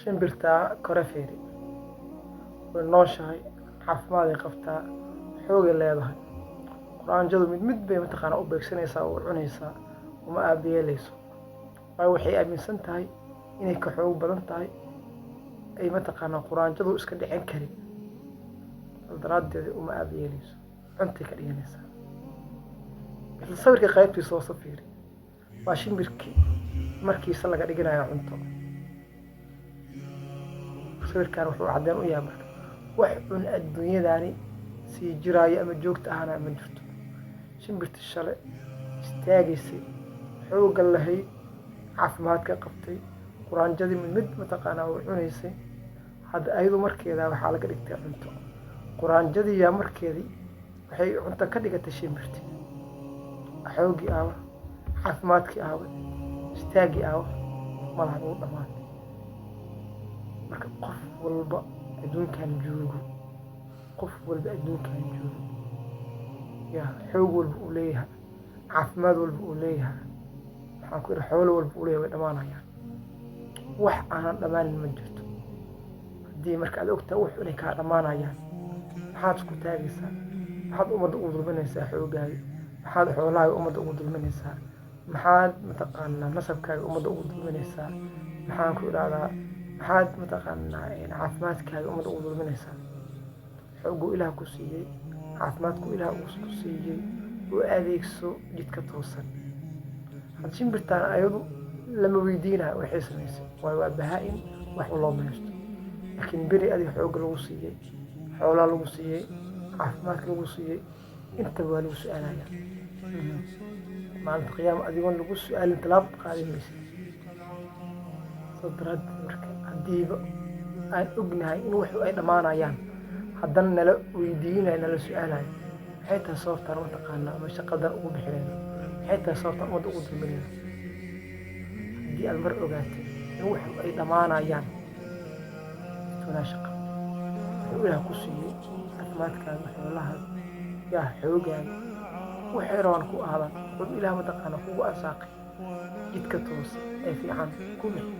shimbirta korafeeri way nooshahay caafimaad qabtaa xoog leedahay quraanjadu mid bay mataqaana u beegsanaysaa oo cunaysaa uma aabiyeelayso waxay aaminsan tahay inay ka xoog badan tahay ay mataqaana quraanjadu iska dhicin karin daraaddeed uma aabiyeelayso cuntay ka dhiganaysaa isla sawirka qaybtiisa oo safiiri waa shimbirkii markiisa laga dhiganayo cunto sawirkan wuxuu cadeen u yahay marka wax un adduunyadaani sii jiraayo ama joogta ahana ma jirto shimbirta shalay istaagaysay xoogga lahayd caafimaadka qabtay quraanjadii mid mataqaanaa oo cunaysay hadda ayadu markeeda waxaa laga dhigtay cunto quraanjadii yaa markeedii waxay cunto ka dhigatay shimbirtii xooggii aawa caafimaadkii aawa istaagii aawa malaha ugu dhammaatay marka qof walba adduunkan joogo yaa xoog walba uu leeyahay caafimaad walba uu leeyahay waxaan ku idhi xoolo walba uu leeyahay way dhammaanayaan wax aanan dhammaanin ma jirto haddii marka aad ogtahay wax inay kaa dhammaanayaan maxaad isku taagaysaa maxaad ummadda ugu dulminaysaa xoogaaga maxaad xoolahaaga ummadda ugu dulminaysaa maxaad mataqaanaa nasabkaaga ummadda ugu dulminaysaa maxaan ku idhahdaa maxaad mataqaanaa caafimaadkaaga ummadda ugu dulminaysaa xooguu ilaah ku siiyey caafimaadku ilaah uu ku siiyey oo adeegso jidka toosan had shimbirtaan ayadu lama weydiinayo waxay samaysay waayo waa bahaa-in wax loo maysto laakiin beri adiga xoogga lagu siiyey xoolaa lagu siiyey caafimaadka lagu siiyey intaba waa lagu su-aalayaa maalinta qiyaama adigoon lagu su-aalin talaab qaadin maysa soo daraaddeed marka haddiiba aan ognahay in wax ay dhammaanayaan haddana nala weydiinayo nala su-aalayo maxay tahay sababtaan mataqaanaa ama shaqadan ugu bixinayno maxay tahay sababtaan ummadda ugu dulminayno haddii aad mar ogaatay in wax ay dhammaanayaan istunaa shaqa wuxuu ilaah ku siiyey caafimaadkaaga xoolahaaga yaa xoogaaga waxay rabaan ku aadan wuxuu ilaah mataqaanaa kugu arsaaqay jidka toosa ee fiican ku bixi